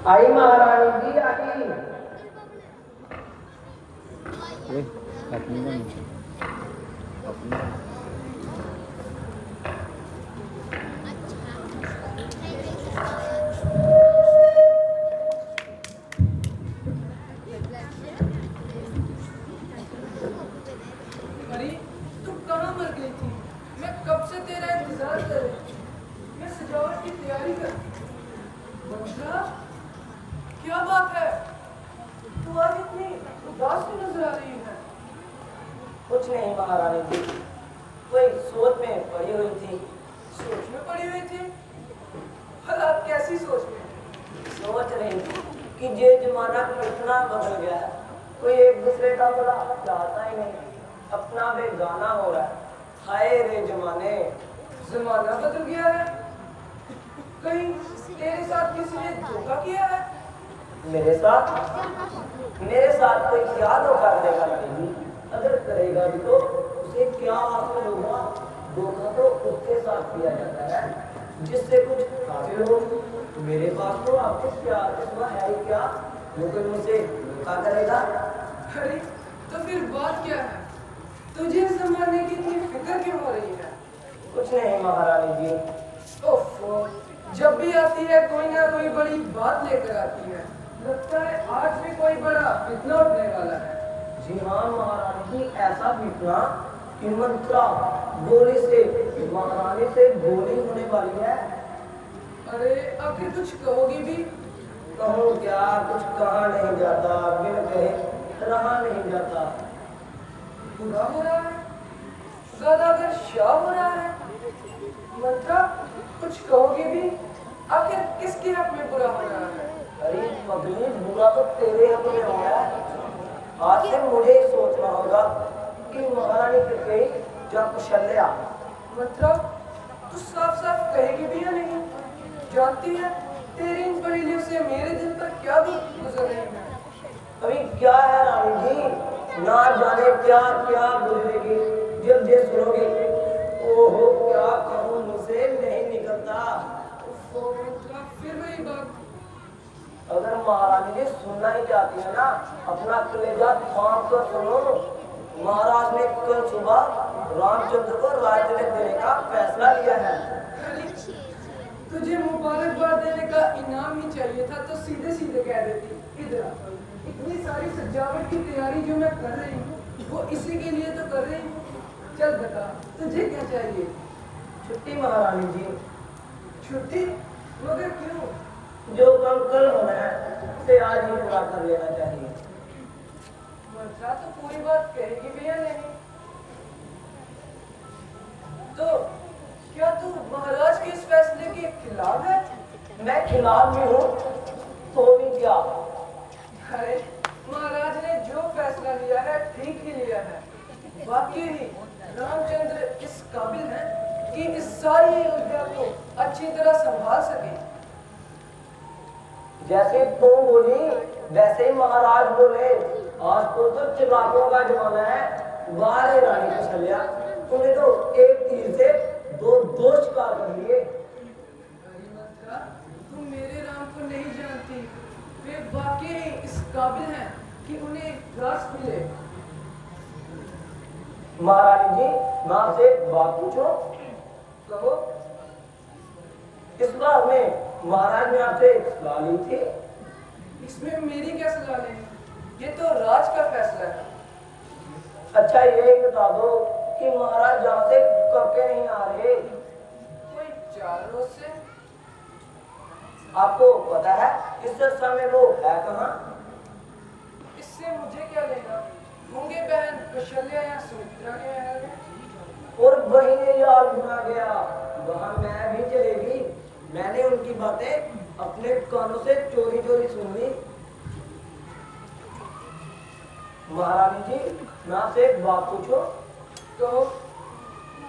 आई महारानी जी आई। अपनी अरे तू कहाँ मर गई थी? मैं कब से तेरा इंतजार कर रही थी। मैं सजावट की तैयारी कर। बच्चा, क्या बात है? तू आज इतनी उदास क्यों नजर आ रही है? कुछ नहीं महारानी जी, कोई सोच में पड़ी हुई थी। सोच में पड़ी हुई थी? भला कैसी सोच में? सोच रही थी कि ये जमाना कितना बदल गया है। कोई एक दूसरे का भला चाहता ही नहीं, अपना बेगाना हो रहा है। हाय रे जमाने। जमाना बदल गया है? कहीं तेरे साथ किसी ने धोखा किया है? मेरे साथ कोई क्या धोखा करेगा नहीं? अगर करेगा भी तो उसे क्या हासिल होगा? धोखा तो उसके साथ किया जाता है जिससे कुछ हासिल हो। मेरे पास तो आपको प्यार के सिवा है ही क्या जो कोई मुझसे धोखा करेगा? अरे तो फिर बात क्या है? तुझे इस जमाने की इतनी फिक्र क्यों हो रही है? कुछ नहीं महारानी जी। ओफो, जब भी आती है कोई ना कोई बड़ी बात लेकर आती है। लगता है आज भी कोई बड़ा फितना उठने वाला है। जी हाँ महारानी जी, ऐसा फितना कि मंत्रा गोली से महारानी से गोली होने वाली है। अरे आखिर कुछ कहोगी भी? कहूँ क्या, कुछ कहा नहीं जाता, बिन कहे रहा नहीं जाता। बुरा हो रहा है? ज्यादातर शाह हो रहा है? मंत्रा, कुछ कहोगे भी? आखिर किसके हक में बुरा हो रहा है? अरे पगली, बुरा तो तेरे हक में हो रहा है। आज से मुझे ही सोचना होगा कि महारानी फिर गई जब कुशल्या। मतलब तू साफ साफ कहेगी भी या नहीं? जानती है तेरी इन पहेलियों से मेरे दिल पर क्या दुख गुजर रही है। अभी क्या है रानी जी, ना जाने क्या क्या गुजरेगी जब ये सुनोगे। ओहो क्या कहूँ, मुझसे नहीं निकलता। तो फिर वही बात। अगर महारानी जी सुनना ही चाहती है ना, अपना कलेजा थाम कर सुनो। महाराज ने कल सुबह रामचंद्र को राज्य देने का फैसला लिया है। तुझे मुबारकबाद देने का इनाम ही चाहिए था तो सीधे सीधे कह देती। इधर आ। इतनी सारी सजावट की तैयारी जो मैं कर रही हूँ वो इसी के लिए तो कर रही हूँ। चल बता, तुझे क्या चाहिए? छुट्टी महारानी जी। छुट्टी? मगर क्यों? जो काम कल होना है उसे आज ही पूरा कर लेना चाहिए। मंत्रा तो पूरी बात कहेगी भी या नहीं? तो क्या तू महाराज के इस फैसले के खिलाफ है? मैं खिलाफ भी हूँ तो भी क्या। अरे महाराज ने जो फैसला लिया है ठीक ही लिया है। वाकई ही रामचंद्र इस काबिल हैं कि इस सारी अयोध्या को अच्छी तरह संभाल सके। जैसे तुम बोली वैसे ही महाराज बोले। आज तो चिल्लाकों का जमाना है। वाह रे रानी कौशल्या, तूने तो एक तीर से दो दोष शिकार कर लिए। तुम मेरे राम को नहीं जानती। वे वाकई इस काबिल हैं कि उन्हें राज मिले। महारानी जी, मैं आपसे एक बात पूछूं? कहो। इस बार में महाराज ने आपसे एक सलाह ली थी। इसमें मेरी क्या सलाह लेनी? ये तो राज का फैसला है। अच्छा ये बता दो कि महाराज जहाँ से कब के नहीं आ रहे? कोई 4 रोज से। आपको पता है इस समय वो है कहाँ? इससे मुझे क्या लेना? होंगे बहन कौशल्या या सुमित्रा के महल में। और वही ने याद भुना गया, वहां मैं भी चलेगी। मैंने उनकी बातें अपने कानों से चोरी चोरी सुन ली। महारानी जी, मैं आपसे एक बात पूछूं? तो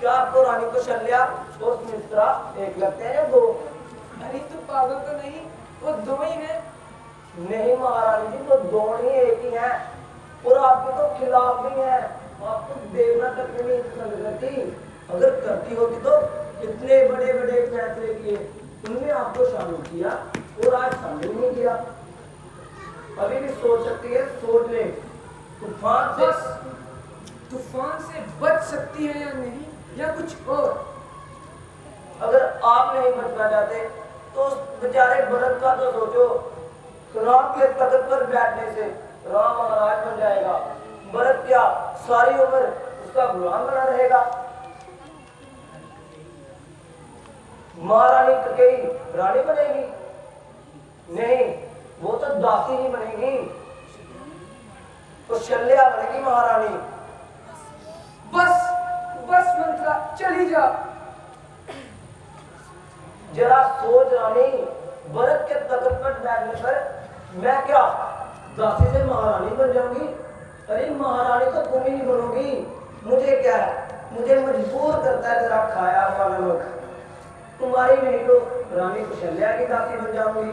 क्या आपको रानी कौशल्या और सुमित्रा एक लगते हैं या दो? अरे तू पागल तो नहीं? वो 2 ही हैं। नहीं महारानी जी, तो दोनों ही एक ही हैं और आपके तो खिलाफ भी हैं। आपको देखना तक नहीं पसंद करती। अगर करती होती तो इतने बड़े बड़े फैसले किए, उनमें आपको शामिल किया। और आज समझ नहीं किया। अभी भी सोच सकती है, सोच ले। तूफान से बस तूफान से बच सकती है या नहीं, या कुछ और? अगर आप नहीं बचना चाहते तो उस बेचारे भरत का तो सोचो। राम के तख्त पर बैठने से राम महाराज बन जाएगा, भरत क्या सारी उम्र उसका गुलाम बना रहेगा। महारानी कैकेयी रानी बनेगी? नहीं, वो तो दासी ही बनेगी। तो शल्या बनेगी महारानी। बस बस मंत्रा, चली जा। जरा सोच रानी, भरत के तख्त पर बैठने पर मैं क्या दासी से महारानी बन जाऊंगी? अरे महारानी तो तुम ही बनोगी। मुझे क्या है, मुझे मजबूर करता है तेरा खाया हुआ नमक। तुम्हारी नहीं तो रानी कुशल्या की दासी बन जाऊंगी।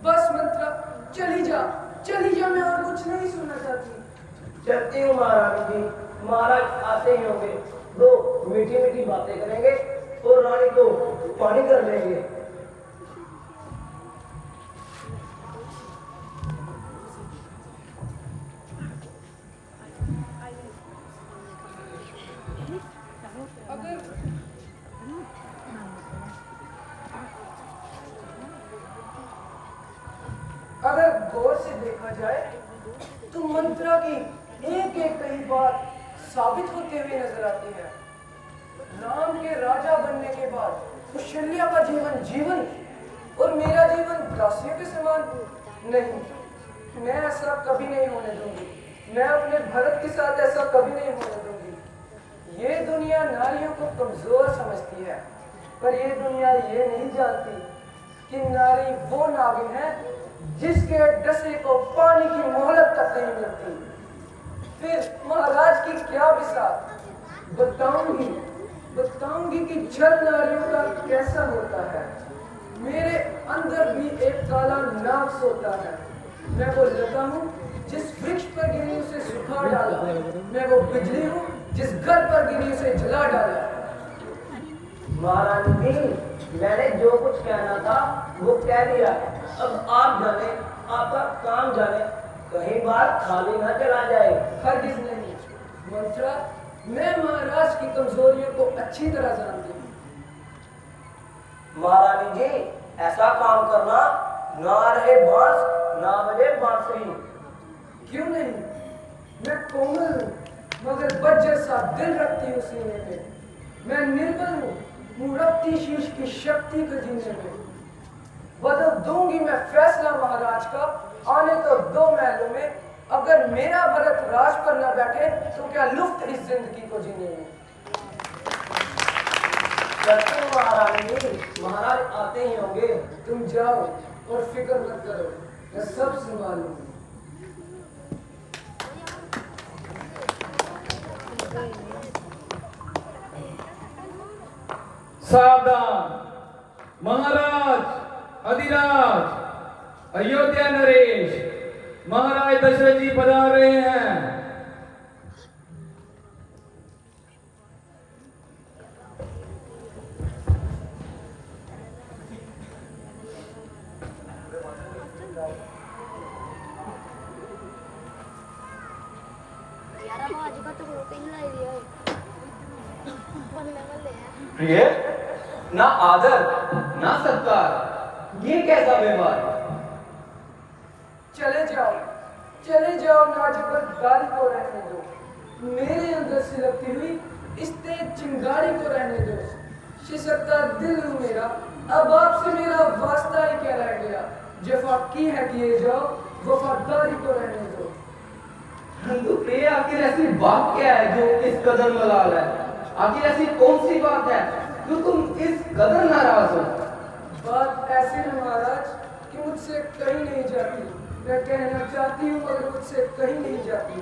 बस मंत्रा, चली जा, चली जा, मैं और कुछ नहीं सुनना चाहती। चलती हूँ महारानी जी, महाराज आते ही होंगे, दो मीठी मीठी बातें करेंगे और रानी को पानी कर लेंगे। अगर गौर से देखा जाए तो मंत्रा की एक एक कई बात साबित होते हुए नजर आती है। राम के राजा बनने के बाद कुशल्या का जीवन और मेरा जीवन दासियों के समान नहीं। मैं ऐसा कभी नहीं होने दूंगी। मैं अपने भरत के साथ ऐसा कभी नहीं होने दूंगी। ये दुनिया नारियों को कमजोर समझती है, पर ये दुनिया ये नहीं जानती कि नारी वो नागिन है जिसके डसे को पानी की मोहलत तक नहीं मिलती। फिर महाराज की क्या बिसात? बताऊंगी कि छल नारियों का कैसा होता है। मेरे अंदर भी एक काला नाग सोता है। मैं वो लता हूँ जिस वृक्ष पर गिरी उसे सुखा डाला। मैं वो बिजली हूँ जिस घर पर गिरी उसे जला डाला। महारानी जी, मैंने जो कुछ कहना था वो कह दिया। अब आप जाने, आपका काम जाने, कहीं बात खाली ना चला जाए। हरगिज नहीं मंत्रा, मैं महाराज की कमजोरियों को अच्छी तरह जानती हूँ। महारानी जी, ऐसा काम करना, ना रहे बांस ना बजे बांसुरी। क्यों नहीं? मैं कोमल हूँ मगर बज्जर सा दिल रखती हूँ सीने में। मैं निर्बल हूँ रखती शीश की शक्ति को जीने में। बदल दूंगी मैं फैसला महाराज का, आने तो 2 महलों में। अगर मेरा भरत राज पर न बैठे तो क्या लुफ्त इस जिंदगी को जीने में। महारानी जी, महाराज आते ही होंगे। तुम जाओ और फिक्र मत करो, मैं सब संभाल लूंगी। सावधान, महाराज अधिराज अयोध्या नरेश, महाराज दशरथ जी पधार रहे हैं। प्रिय, ना आदर ना सत्कार, ये कैसा व्यवहार? चले जाओ नाजुकदारी को रहने दो। मेरे अंदर से लगती हुई इस तेज चिंगारी को रहने दो। शिशकता दिल हूँ मेरा, अब आपसे मेरा वास्ता ही क्या रह गया। जफा की है किए जाओ, वफादारी को रहने दो। तो प्रिय, आखिर ऐसी बात क्या है जो इस कदर मलाल है? आखिर ऐसी कौन सी बात है जो तुम इस कदर नाराज हो? बात ऐसी है महाराज कि मुझसे कहीं नहीं जाती। मैं कहना चाहती हूँ मगर मुझसे कहीं नहीं जाती।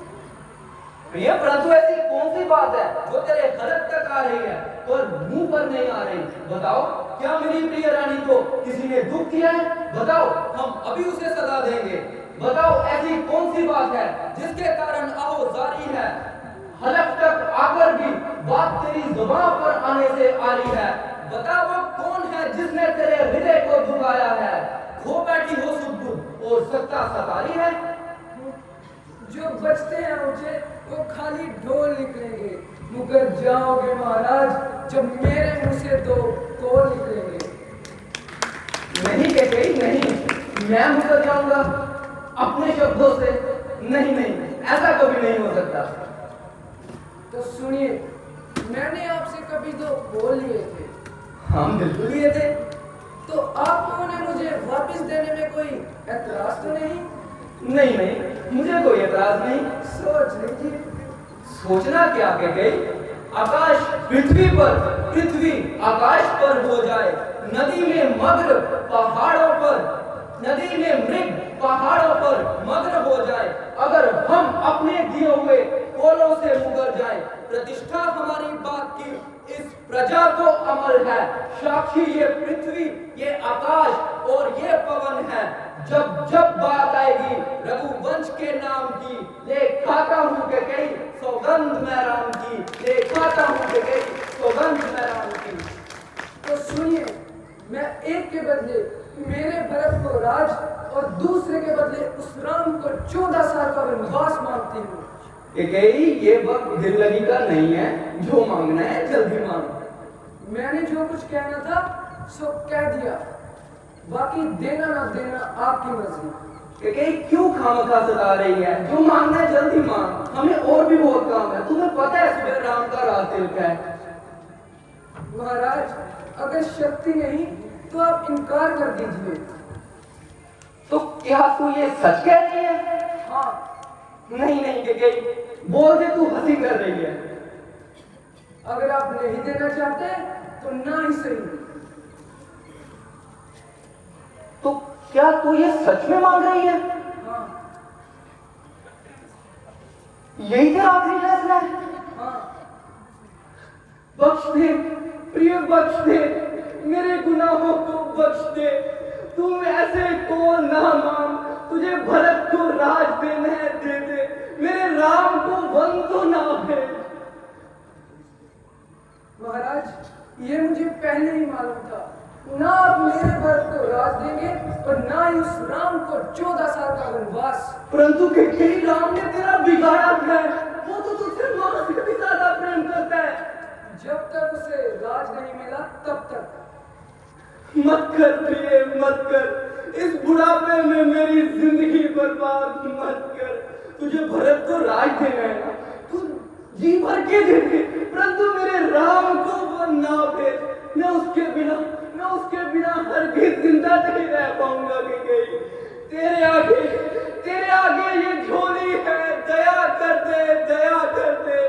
प्रिय, परंतु ऐसी कौन सी बात है जो तेरे हलक तक आ रही है और मुंह पर नहीं आ रही? बताओ, क्या मेरी प्रिय रानी को किसी ने दुख दिया है? बताओ, हम अभी उसे सजा देंगे। बताओ, ऐसी कौन सी बात है जिसके कारण आहोजारी है? हलक तक आकर भी बात तेरी जुबान पर आने से आ रही है। बता, वो कौन है जिसने तेरे हृदय को दुखाया है? सत्ता सतारी है। जो बचते हैं मुझे वो खाली ढोल निकलेंगे। मुकर जाओगे महाराज जब मेरे मुंह से दो कौल निकलेंगे। नहीं कैकेयी नहीं, मैं मुकर जाऊंगा अपने शब्दों से? नहीं नहीं, ऐसा कभी नहीं हो सकता। तो सुनिए, मैंने आपसे कभी दो कौल लिए थे। हाँ बिल्कुल लिए थे। तो आप लोगों ने मुझे वापस देने में कोई एतराज तो नहीं? नहीं नहीं, मुझे कोई एतराज नहीं। सोच लीजिए। सोचना क्या कैकेयी? आकाश पृथ्वी पर, पृथ्वी आकाश पर हो जाए, नदी में मग्न पहाड़ों पर, नदी में मृग पहाड़ों पर मग्न हो जाए, अगर हम अपने दिए हुए कोलों से मुकर जाए। प्रतिष्ठा हमारी बात की इस प्रजा को अमल है, साक्षी ये पृथ्वी, ये आकाश और ये पवन है। जब जब बात आएगी रघुवंश के नाम की, ले खाता हूँ कैकेयी सौगंध मैं राम की, ले खाता हूँ कैकेयी सौगंध मैं राम की। तो सुनिए, मैं एक के बदले मेरे भरत को राज और दूसरे के बदले उस राम को 14 साल का वनवास मांगती हूँ। कैकेयी ये वक्त दिल लगी का नहीं है, जो मांगना है जल्दी मांग। मैंने जो कुछ कहना था सो कह दिया, बाकी देना ना देना आपकी मर्जी। कैकेयी क्यों खामखा सता रही है? जो मांगना है जल्दी मांग, हमें और भी बहुत काम है। तुम्हें पता है सुबह राम का रात तिलक है। महाराज, अगर शक्ति नहीं तो आप इनकार कर दीजिए। तो क्या तू ये सच कह रही है? हाँ। नहीं नहीं कैकेयी, बोल दे तू हंसी कर रही है। अगर आप नहीं देना चाहते तो ना ही सही। तो क्या तू ये सच में मांग रही है? हाँ। यही तेरा आखिरी फैसला है? हाँ। बख्श दे प्रिय, बख्श दे, मेरे गुनाहों को बख्श दे। तुम ऐसे को ना मांग, तुझे भरत को राज देना है दे दे, मेरे राम को वन तो ना भेज। महाराज, ये मुझे पहले ही मालूम था, ना आप मेरे भरत को राज देंगे और ना ही उस राम को 14 साल का वनवास। परंतु कैकेयी राम ने तेरा बिगाड़ा है, वो तो तुझसे मां से भी ज्यादा प्रेम करता है। जब तक उसे राज नहीं मिला तब तक। मत कर प्रिय, मत कर, इस बुढ़ापे में मेरी जिंदगी बर्बाद मत कर। तुझे भरत को राज देना है ना, तू जी भर के दे दे, परंतु मेरे राम को वो ना भेज। मैं उसके बिना हरगिज़ जिंदा नहीं रह पाऊंगा कैकेयी। तेरे आगे ये झोली है, दया कर दे, दया कर दे।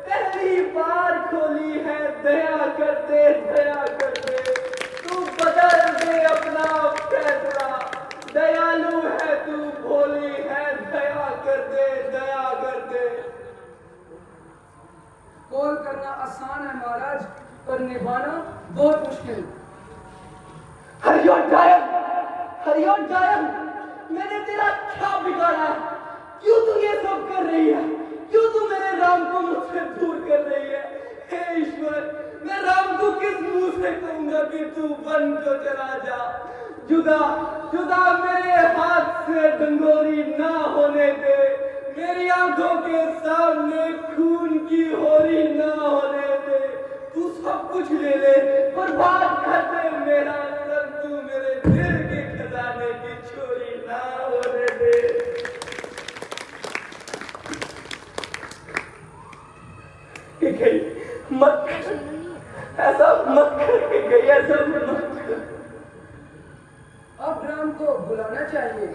पहली बार खोली है, दया कर दे, दया कर दे। तू बदल दे अपना फैसला, दयालु है तू, भोली है, दया कर दे, दया कर दे। कॉल करना आसान है महाराज, पर निभाना बहुत मुश्किल। हरियों जायम, मैंने तेरा क्या बिगाड़ा? क्यों तू ये सब कर रही है? क्यों तू मेरे राम को मुझसे दूर कर रही है? हे ईश्वर, मैं राम को किस मुंह से कहूंगा कि तू वन को चला जा? जुदा मेरे हाथ से डंगोरी ना होने दे, मेरी आंखों के सामने खून की होरी ना होने दे। तू सब कुछ ले ले, बर्बाद कर दे मेरा सर, तू मेरे दिल के खजाने की चोरी ना होने दे। मत ऐसा मत कर, ऐसा मत कर। अब राम को बुलाना चाहिए।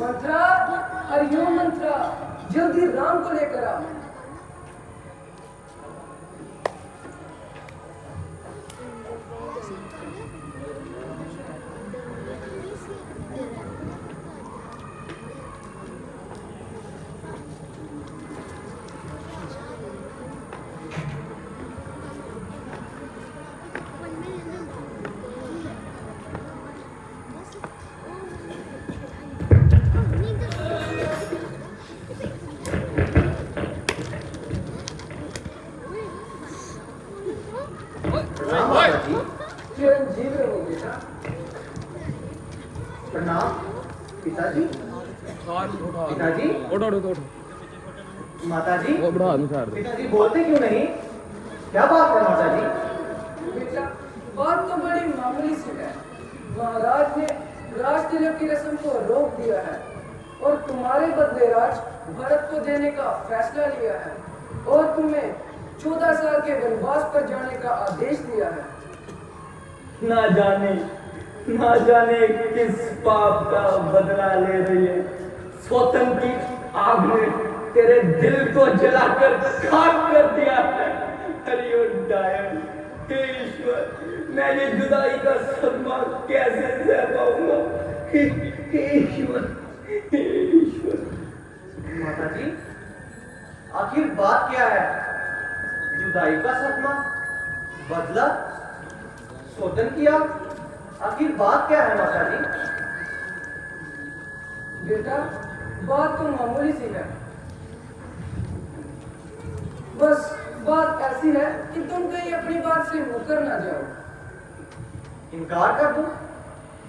मंत्रा, हरिओम मंत्रा, जल्दी राम को लेकर आ। चिरंजीव रहो बेटा। प्रणाम पिताजी। पिताजी, माताजी, पिताजी बोलते क्यों नहीं? क्या बात है माताजी? बेटा, बात तो बड़ी मामूली सी है। महाराज ने राज तिलक की रस्म को रोक दिया है और तुम्हारे बदले राज भरत को देने का फैसला लिया है और तुम्हें 14 साल के वनवास पर जाने का आदेश दिया है। ना जाने किस पाप का बदला ले रही है। स्वतन की आग ने तेरे दिल को जलाकर खाक कर दिया है। हरिओम हे ईश्वर, मैं ये जुदाई का सदमा कैसे सह पाऊंगा? हे ईश्वर, हे ईश्वर। माताजी, आखिर बात क्या है? जुदाई का सदमा, बदला, स्वतन किया, आखिर बात क्या है माताजी? बेटा, बात तो मामूली सी है। बस बात ऐसी है कि तुम कहीं अपनी बात से मुकर ना जाओ। इनकार कर दूं?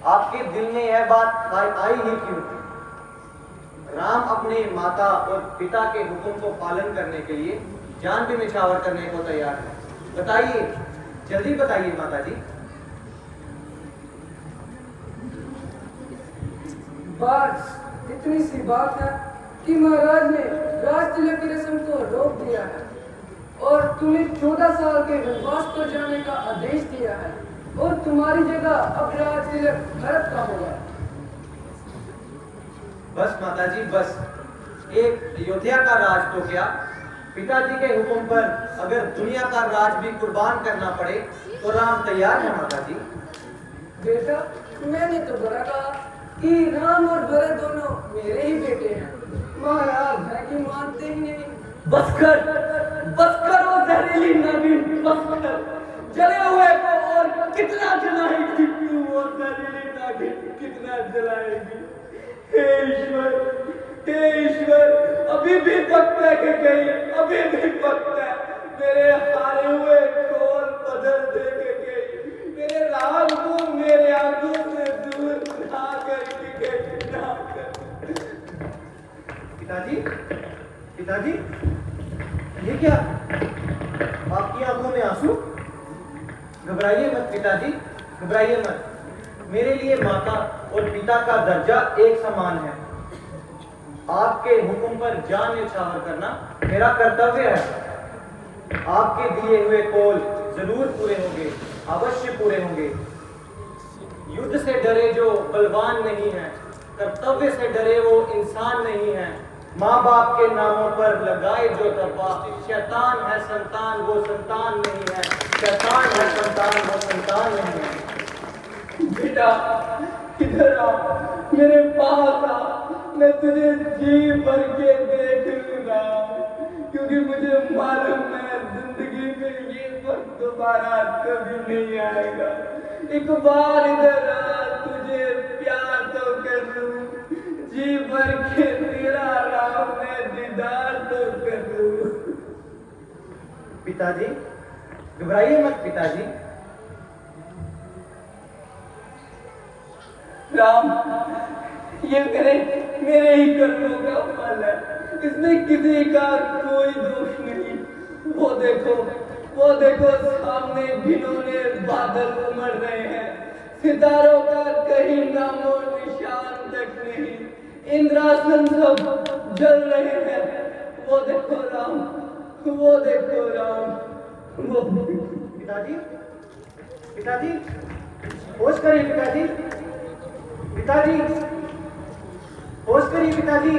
आपके दिल में यह बात आई ही क्यों? राम अपने माता और पिता के हुक्म को पालन करने के लिए जान भी निछावर करने को तैयार है। बताइए, जल्दी बताइए माताजी। बात इतनी सी बात है कि महाराज ने राज तिलक की रस्म को रोक दिया है और तुम्हें 14 साल के वनवास पर जाने का आदेश दिया है और तुम्हारी जगह अब राज तिलक भरत का होगा। बस माताजी, बस। एक अयोध्या का राज तो क्या, पिताजी के हुक्म पर अगर दुनिया का राज भी कुर्बान करना पड़े तो राम तैयार है माताजी। बेटा, मैंने तो बड़ा कहा कि राम और भरत दोनों मेरे ही बेटे हैं। महाराज है कि मानते ही नहीं। बस कर वो जहरीली नागिन, बस कर। जले हुए को और कितना जलाएगी तू? वो जहरीली नागिन कितना जलाएगी? हे ईश्वर, अभी भी वक्त है कि कहीं, अभी भी वक्त है। मेरे हारे हुए खोल बदल दे के गई, मेरे राम को मेरे आंखों से दूर ना करके गई, ना कर। पिताजी, ये क्या? आपकी आंखों में आंसू? घबराइए मत पिताजी, घबराइए मत। मेरे लिए माता और पिता का दर्जा एक समान है। आपके हुक्म पर जान न्यौछावर करना मेरा कर्तव्य है। आपके दिए हुए कौल जरूर पूरे होंगे, अवश्य पूरे होंगे। युद्ध से डरे जो बलवान नहीं है, कर्तव्य से डरे वो इंसान नहीं है। माँ बाप के नामों पर लगाए जो तब्बा, शैतान है संतान वो संतान नहीं है, शैतान है संतान वो संतान नहीं है। बेटा, इधर आ, मेरे पास आ, मैं तुझे जी भर के देख लूंगा, क्योंकि मुझे मालूम है जिंदगी में ये वक्त दोबारा कभी नहीं आएगा। एक बार इधर आ, तुझे प्यार तो कर लूं, जी भर के तेरा राम में दीदार तो कर लूं। पिताजी, घबराइए मत पिताजी। राम, ये मेरे ही कर्मों का फल है, इसमें किसी का कोई दोष नहीं। वो देखो सामने घिनौने बादल उमड़ रहे हैं, सितारों का कहीं नामो निशान तक नहीं, इंद्रासन सब जल रहे हैं। वो देखो राम, वो देखो राम, वो। पिताजी, होश करिए पिताजी, होश करिए पिताजी।